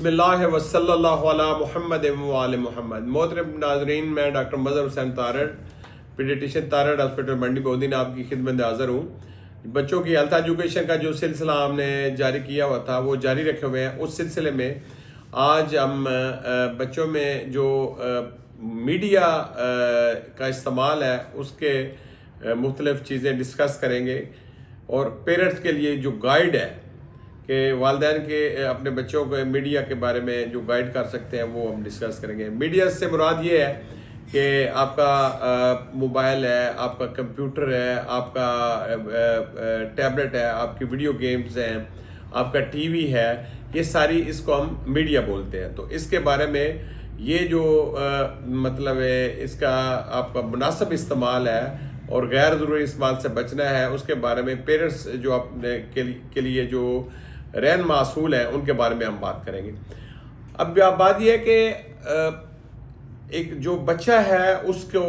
بسم اللہ وصلی اللہ علی محمد وآل محمد۔ محترم ناظرین، میں ڈاکٹر مظہر حسین تارڑ، پیڈیٹیشین تارڑ ہاسپٹل منڈی بودین آپ کی خدمت میں حاضر ہوں۔ بچوں کی ہیلتھ ایجوکیشن کا جو سلسلہ ہم نے جاری کیا ہوا تھا وہ جاری رکھے ہوئے ہیں۔ اس سلسلے میں آج ہم بچوں میں جو میڈیا کا استعمال ہے اس کے مختلف چیزیں ڈسکس کریں گے، اور پیرنٹس کے لیے جو گائیڈ ہے کہ والدین کے اپنے بچوں کو میڈیا کے بارے میں جو گائیڈ کر سکتے ہیں وہ ہم ڈسکس کریں گے۔ میڈیا سے مراد یہ ہے کہ آپ کا موبائل ہے، آپ کا کمپیوٹر ہے، آپ کا ٹیبلٹ ہے، آپ کی ویڈیو گیمز ہیں، آپ کا ٹی وی ہے، یہ ساری اس کو ہم میڈیا بولتے ہیں۔ تو اس کے بارے میں یہ جو مطلب ہے اس کا آپ کا مناسب استعمال ہے اور غیر ضروری استعمال سے بچنا ہے، اس کے بارے میں پیرنٹس جو اپنے کے لیے جو رہنما اصول ہیں ان کے بارے میں ہم بات کریں گے۔ اب بات یہ ہے کہ ایک جو بچہ ہے اس کو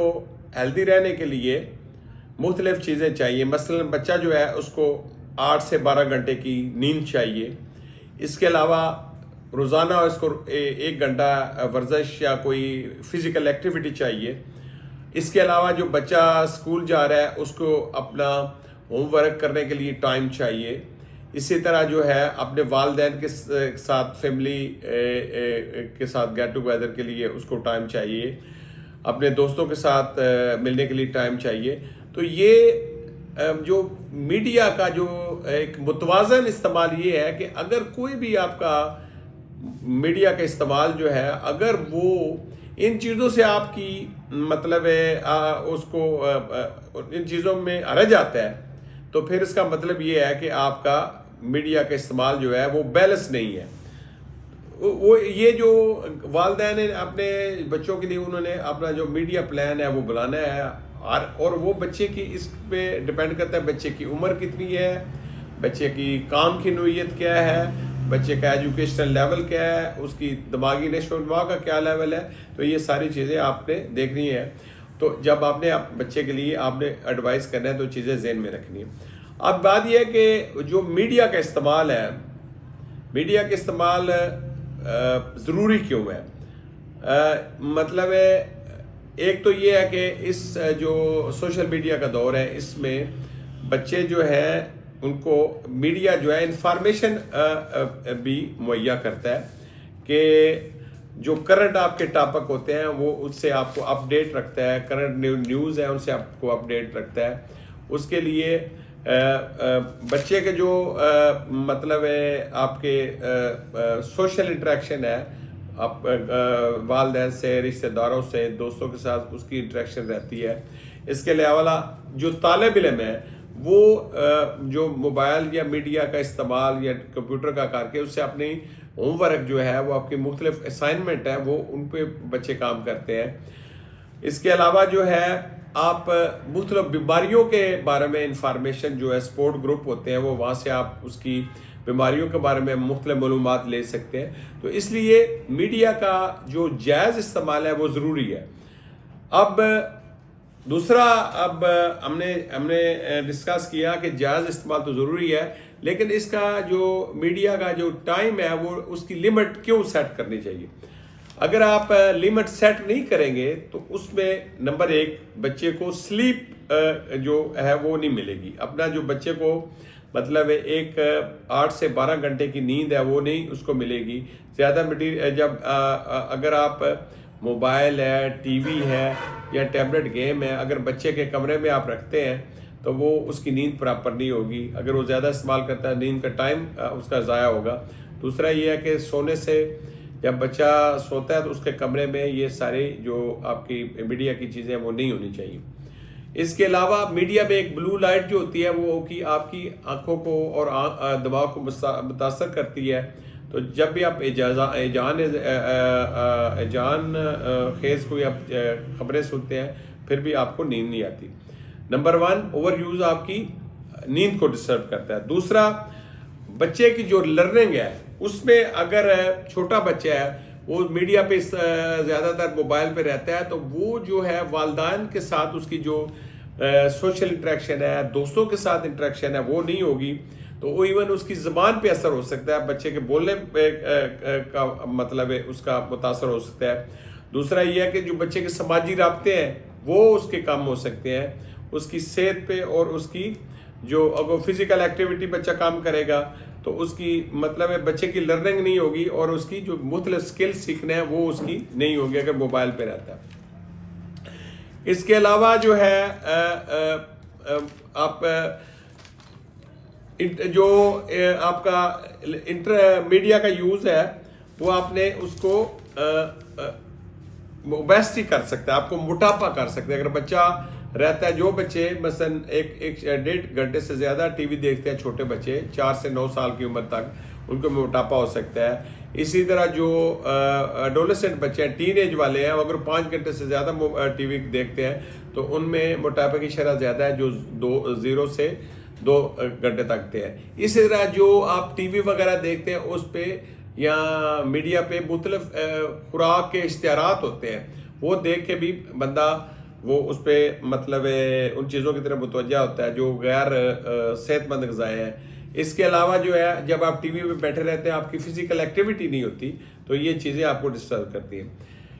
ہیلدی رہنے کے لیے مختلف چیزیں چاہیے۔ مثلا بچہ جو ہے اس کو 8 سے 12 گھنٹے کی نیند چاہیے۔ اس کے علاوہ روزانہ اس کو 1 گھنٹہ ورزش یا کوئی فزیکل ایکٹیویٹی چاہیے۔ اس کے علاوہ جو بچہ اسکول جا رہا ہے اس کو اپنا ہوم ورک کرنے کے لیے ٹائم چاہیے۔ اسی طرح جو ہے اپنے والدین کے ساتھ فیملی کے ساتھ گیٹ ٹوگیدر کے لیے اس کو ٹائم چاہیے، اپنے دوستوں کے ساتھ ملنے کے لیے ٹائم چاہیے۔ تو یہ جو میڈیا کا جو ایک متوازن استعمال یہ ہے کہ اگر کوئی بھی آپ کا میڈیا کا استعمال جو ہے اگر وہ ان چیزوں سے آپ کی مطلب ہے اس کو ان چیزوں میں رہ جاتا ہے تو پھر اس کا مطلب یہ ہے کہ آپ کا میڈیا کا استعمال جو ہے وہ بیلنس نہیں ہے۔ وہ یہ جو والدین نے اپنے بچوں کے لیے انہوں نے اپنا جو میڈیا پلان ہے وہ بنانا ہے، اور وہ بچے کی اس پہ ڈپینڈ کرتا ہے بچے کی عمر کتنی ہے، بچے کی کام کی نوعیت کیا ہے، بچے کا ایجوکیشنل لیول کیا ہے، اس کی دماغی نشو و نما کا کیا لیول ہے۔ تو یہ ساری چیزیں آپ نے دیکھنی ہے۔ تو جب آپ نے بچے کے لیے آپ نے ایڈوائز کرنا ہے تو چیزیں ذہن میں رکھنی ہے۔ اب بات یہ ہے کہ جو میڈیا کا استعمال ہے، میڈیا کا استعمال ضروری کیوں ہے؟ مطلب ہے ایک تو یہ ہے کہ اس جو سوشل میڈیا کا دور ہے اس میں بچے جو ہیں ان کو میڈیا جو ہے انفارمیشن بھی مہیا کرتا ہے کہ جو کرنٹ آپ کے ٹاپک ہوتے ہیں وہ اس سے آپ کو اپ ڈیٹ رکھتا ہے، کرنٹ نیوز ہے ان سے آپ کو اپ ڈیٹ رکھتا ہے۔ اس کے لیے بچے کے جو مطلب ہے آپ کے سوشل انٹریکشن ہے، آپ والدین سے، رشتہ داروں سے، دوستوں کے ساتھ اس کی انٹریکشن رہتی ہے۔ اس کے علاوہ جو طالب علم ہے وہ جو موبائل یا میڈیا کا استعمال یا کمپیوٹر کا کر کے اس سے اپنی ہوم ورک جو ہے وہ آپ کی مختلف اسائنمنٹ ہے وہ ان پہ بچے کام کرتے ہیں۔ اس کے علاوہ جو ہے آپ مختلف بیماریوں کے بارے میں انفارمیشن جو ہے سپورٹ گروپ ہوتے ہیں وہ وہاں سے آپ اس کی بیماریوں کے بارے میں مختلف معلومات لے سکتے ہیں۔ تو اس لیے میڈیا کا جو جائز استعمال ہے وہ ضروری ہے۔ اب دوسرا ہم نے ڈسکس کیا کہ جائز استعمال تو ضروری ہے، لیکن اس کا جو میڈیا کا جو ٹائم ہے وہ اس کی لمٹ کیوں سیٹ کرنی چاہیے؟ اگر آپ لمٹ سیٹ نہیں کریں گے تو اس میں نمبر 1 بچے کو سلیپ جو ہے وہ نہیں ملے گی۔ اپنا جو بچے کو مطلب ایک 8 سے 12 گھنٹے کی نیند ہے وہ نہیں اس کو ملے گی۔ زیادہ جب اگر آپ موبائل ہے، ٹی وی ہے یا ٹیبلٹ گیم ہے اگر بچے کے کمرے میں آپ رکھتے ہیں تو وہ اس کی نیند پراپر نہیں ہوگی۔ اگر وہ زیادہ استعمال کرتا ہے نیند کا ٹائم اس کا ضائع ہوگا۔ دوسرا یہ ہے کہ سونے سے جب بچہ سوتا ہے تو اس کے کمرے میں یہ سارے جو آپ کی میڈیا کی چیزیں وہ نہیں ہونی چاہیے۔ اس کے علاوہ میڈیا میں ایک بلو لائٹ جو ہوتی ہے وہ کہ آپ کی آنکھوں کو اور دماغ کو متاثر کرتی ہے۔ تو جب بھی آپ جان خیز کوئی آپ خبریں سنتے ہیں پھر بھی آپ کو نیند نہیں آتی۔ نمبر 1 اوور یوز آپ کی نیند کو ڈسٹرب کرتا ہے۔ دوسرا بچے کی جو لرننگ ہے اس میں اگر چھوٹا بچہ ہے وہ میڈیا پہ زیادہ تر موبائل پہ رہتا ہے تو وہ جو ہے والدین کے ساتھ اس کی جو سوشل انٹریکشن ہے، دوستوں کے ساتھ انٹریکشن ہے وہ نہیں ہوگی۔ تو ایون اس کی زبان پہ اثر ہو سکتا ہے، بچے کے بولنے کا مطلب ہے اس کا متاثر ہو سکتا ہے۔ دوسرا یہ ہے کہ جو بچے کے سماجی رابطے ہیں وہ اس کے کم ہو سکتے ہیں، اس کی صحت پہ، اور اس کی جو اگر فزیکل ایکٹیویٹی بچہ کام کرے گا تو اس کی مطلب ہے بچے کی لرننگ نہیں ہوگی، اور اس کی جو مختلف سکل سیکھنا ہے وہ اس کی نہیں ہوگی اگر موبائل پہ رہتا ہے۔ اس کے علاوہ جو ہے آپ جو آپ کا میڈیا کا یوز ہے وہ آپ نے اس کو اوبیسٹی کر سکتا ہے، آپ کو موٹاپا کر سکتا ہے۔ اگر بچہ رہتا ہے، جو بچے مثلا ایک 1.5 گھنٹے سے زیادہ ٹی وی دیکھتے ہیں، چھوٹے بچے 4 سے 9 سال کی عمر تک، ان کو موٹاپا ہو سکتا ہے۔ اسی طرح جو ایڈولسنٹ بچے ہیں، ٹین ایج والے ہیں، اگر 5 گھنٹے سے زیادہ ٹی وی دیکھتے ہیں تو ان میں موٹاپے کی شرح زیادہ ہے، جو 0 سے 2 گھنٹے تک ہے۔ اسی طرح جو آپ ٹی وی وغیرہ دیکھتے ہیں اس پہ یا میڈیا پہ مختلف خوراک کے اشتہارات ہوتے ہیں، وہ دیکھ کے بھی بندہ وہ اس پہ مطلب ان چیزوں کی طرف متوجہ ہوتا ہے جو غیر صحت مند غذائیں ہیں۔ اس کے علاوہ جو ہے جب آپ ٹی وی پہ بیٹھے رہتے ہیں، آپ کی فزیکل ایکٹیویٹی نہیں ہوتی، تو یہ چیزیں آپ کو ڈسٹرب کرتی ہیں۔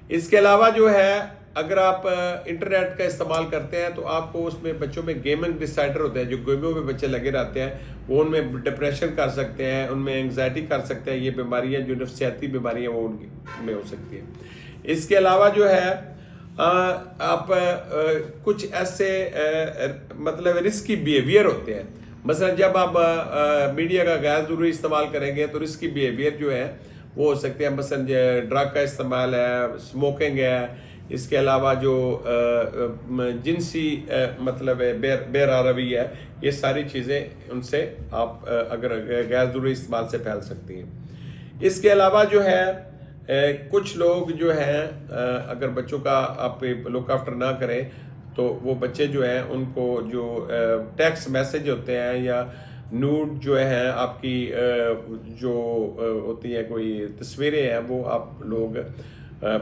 اس کے علاوہ جو ہے اگر آپ انٹرنیٹ کا استعمال کرتے ہیں تو آپ کو اس میں بچوں میں گیمنگ ڈس آرڈر ہوتے ہیں، جو گیموں میں بچے لگے رہتے ہیں، وہ ان میں ڈپریشن کر سکتے ہیں، ان میں انگزائٹی کر سکتے ہیں۔ یہ بیماریاں جو نفسیاتی بیماریاں وہ ان میں ہو سکتی ہیں۔ اس کے علاوہ جو ہے آپ کچھ ایسے مطلب رسکی بیہیویئر ہوتے ہیں، مثلا جب آپ میڈیا کا غیر ضروری استعمال کریں گے تو رسکی بیہیویئر جو ہے وہ ہو سکتے ہیں، مثلا ڈرگ کا استعمال ہے، اسموکنگ ہے، اس کے علاوہ جو جنسی مطلب بے روی ہے، یہ ساری چیزیں ان سے آپ اگر غیر ضروری استعمال سے پھیل سکتی ہیں۔ اس کے علاوہ جو ہے کچھ لوگ جو ہیں اگر بچوں کا آپ لک آفٹر نہ کریں تو وہ بچے جو ہیں ان کو جو ٹیکسٹ میسج ہوتے ہیں یا نوڈ جو ہیں آپ کی جو ہوتی ہیں کوئی تصویریں ہیں، وہ آپ لوگ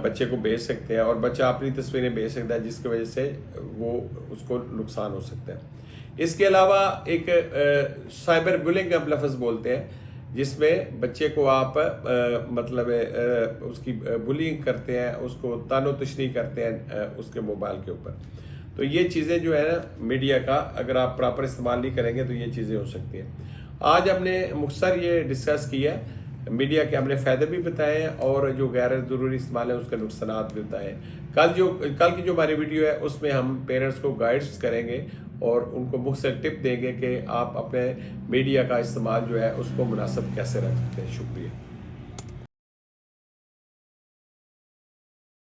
بچے کو بھیج سکتے ہیں، اور بچہ اپنی تصویریں بھیج سکتا ہے، جس کی وجہ سے وہ اس کو نقصان ہو سکتا ہے۔ اس کے علاوہ ایک سائبر بلنگ ہم لفظ بولتے ہیں، جس میں بچے کو آپ مطلب اس کی بلنگ کرتے ہیں، اس کو طعن و تشنیع کرتے ہیں اس کے موبائل کے اوپر۔ تو یہ چیزیں جو ہے نا میڈیا کا اگر آپ پراپر استعمال نہیں کریں گے تو یہ چیزیں ہو سکتی ہیں۔ آج ہم نے مختصر یہ ڈسکس کیا ہے، میڈیا کے ہم نے فائدے بھی بتائے ہیں اور جو غیر ضروری استعمال ہے اس کے نقصانات بھی بتائے ہیں۔ کل کی جو ہماری ویڈیو ہے اس میں ہم پیرنٹس کو گائیڈز کریں گے اور ان کو مختلف ٹپ دیں گے کہ آپ اپنے میڈیا کا استعمال جو ہے اس کو مناسب کیسے رکھ سکتے ہیں۔ شکریہ۔